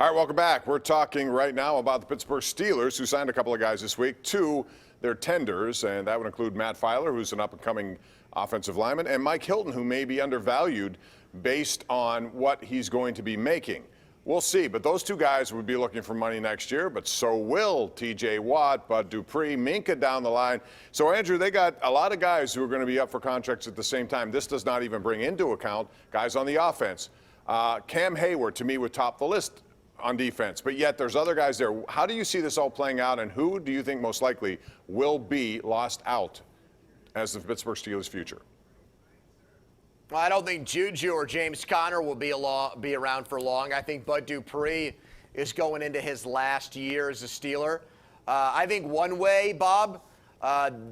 All right, welcome back. We're talking right now about the Pittsburgh Steelers, who signed a couple of guys this week to their tenders, and that would include Matt Filer, who's an up-and-coming offensive lineman, and Mike Hilton, who may be undervalued based on what he's going to be making. We'll see, but those two guys would be looking for money next year, but so will T.J. Watt, Bud Dupree, Minka down the line. So, Andrew, they got a lot of guys who are going to be up for contracts at the same time. This does not even bring into account guys on the offense. Cam Hayward, to me, would top the list on defense, but yet there's other guys there. How do you see this all playing out, and who do you think most likely will be lost out as the Pittsburgh Steelers' future? Well, I don't think Juju or James Conner will be around for long. I think Bud Dupree is going into his last year as a Steeler. I think one way, Bob,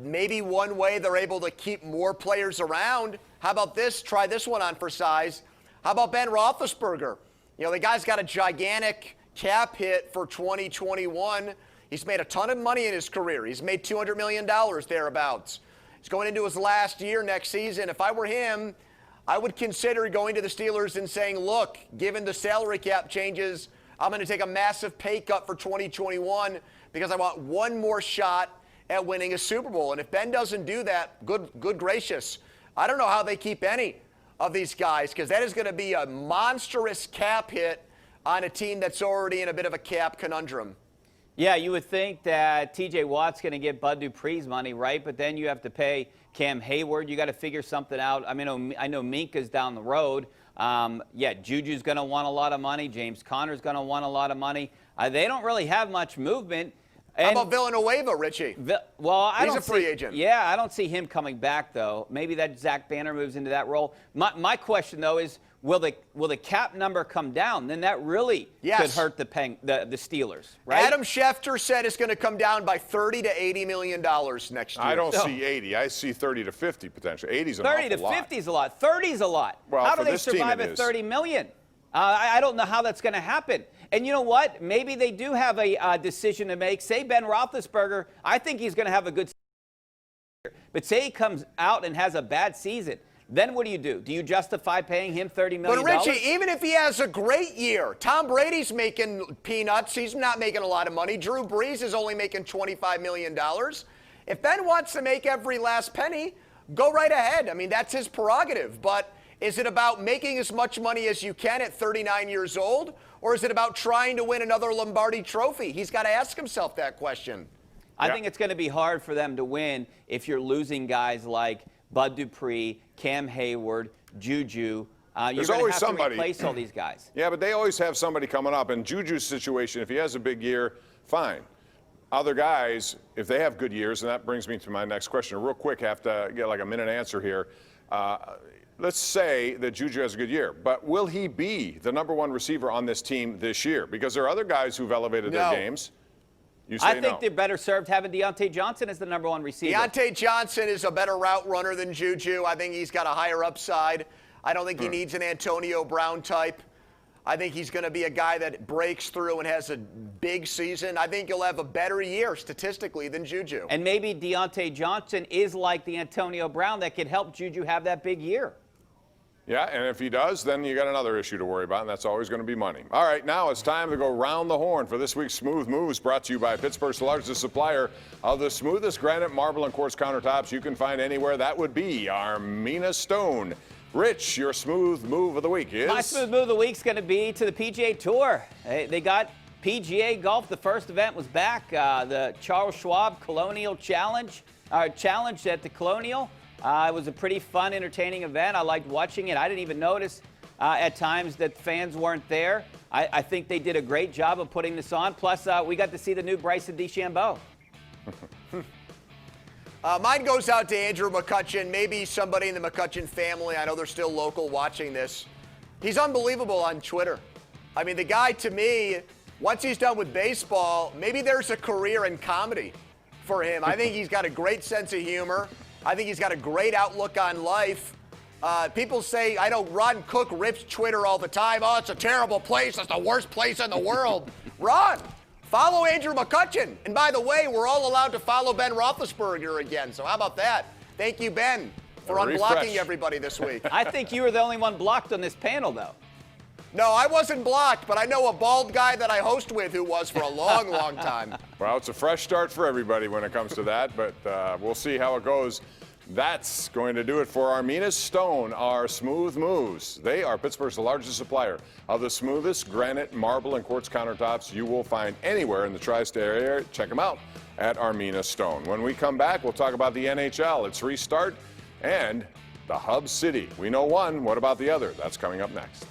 maybe one way they're able to keep more players around. How about this? Try this one on for size. How about Ben Roethlisberger? You know, the guy's got a gigantic cap hit for 2021. He's made a ton of money in his career. He's made $200 million thereabouts. He's going into his last year next season. If I were him, I would consider going to the Steelers and saying, look, given the salary cap changes, I'm going to take a massive pay cut for 2021 because I want one more shot at winning a Super Bowl. And if Ben doesn't do that, good gracious, I don't know how they keep any of these guys, because that is going to be a monstrous cap hit on a team that's already in a bit of a cap conundrum. Yeah, you would think that T.J. Watt's going to get Bud Dupree's money, right? But then you have to pay Cam Hayward. You got to figure something out. I mean, I know Minka's down the road. Yeah, Juju's going to want a lot of money. James Conner's going to want a lot of money. They don't really have much movement. How about Villanueva, Richie? Well, he's a free agent. Yeah, I don't see him coming back, though. Maybe that Zach Banner moves into that role. My question, though, is will the cap number come down? Then that really could hurt the Steelers, right? Adam Schefter said it's going to come down by $30 to $80 million next year. I don't see 80. I see 30 to 50 potentially. 80 is an awful lot. 30 to 50 is a lot. 30 is a lot. Well, how do they survive at $30 million? I don't know how that's going to happen. And you know what? Maybe they do have a decision to make. Say Ben Roethlisberger, I think he's going to have a good season. But say he comes out and has a bad season. Then what do? Do you justify paying him $30 million? But, Richie, even if he has a great year, Tom Brady's making peanuts. He's not making a lot of money. Drew Brees is only making $25 million. If Ben wants to make every last penny, go right ahead. I mean, that's his prerogative. But is it about making as much money as you can at 39 years old, or is it about trying to win another Lombardi trophy? He's got to ask himself that question. I think it's going to be hard for them to win if you're losing guys like Bud Dupree, Cam Hayward, Juju. You're going to have to replace all these guys. Yeah, but they always have somebody coming up. And Juju's situation, if he has a big year, fine. Other guys, if they have good years, and that brings me to my next question. Real quick, have to get like a minute answer here. Let's say that Juju has a good year, but will he be the #1 receiver on this team this year? Because there are other guys who've elevated their games. You say I think they're better served having Deontay Johnson as the #1 receiver. Deontay Johnson is a better route runner than Juju. I think he's got a higher upside. I don't think he needs an Antonio Brown type. I think he's going to be a guy that breaks through and has a big season. I think he'll have a better year statistically than Juju. And maybe Deontay Johnson is like the Antonio Brown that could help Juju have that big year. Yeah, and if he does, then you got another issue to worry about, and that's always going to be money. All right, now it's time to go round the horn for this week's Smooth Moves, brought to you by Pittsburgh's largest supplier of the smoothest granite, marble, and quartz countertops you can find anywhere. That would be Armina Stone. Rich, your smooth move of the week is? My smooth move of the week is going to be to the PGA Tour. They got PGA Golf. The first event was back, the Charles Schwab Colonial Challenge at the Colonial. It was a pretty fun, entertaining event. I liked watching it. I didn't even notice at times that fans weren't there. I think they did a great job of putting this on. Plus, we got to see the new Bryson DeChambeau. Mine goes out to Andrew McCutchen, maybe somebody in the McCutchen family. I know they're still local watching this. He's unbelievable on Twitter. I mean, the guy, to me, once he's done with baseball, maybe there's a career in comedy for him. I think he's got a great sense of humor. I think he's got a great outlook on life. People say, I know Ron Cook rips Twitter all the time. Oh, it's a terrible place. It's the worst place in the world. Ron, follow Andrew McCutchen. And by the way, we're all allowed to follow Ben Roethlisberger again. So how about that? Thank you, Ben, for unblocking everybody this week. I think you were the only one blocked on this panel, though. No, I wasn't blocked, but I know a bald guy that I host with who was for a long, long time. Well, it's a fresh start for everybody when it comes to that, but we'll see how it goes. That's going to do it for Armina Stone, our smooth moves. They are Pittsburgh's largest supplier of the smoothest granite, marble, and quartz countertops you will find anywhere in the tri-state area. Check them out at Armina Stone. When we come back, we'll talk about the NHL, its restart, and the Hub City. We know one. What about the other? That's coming up next.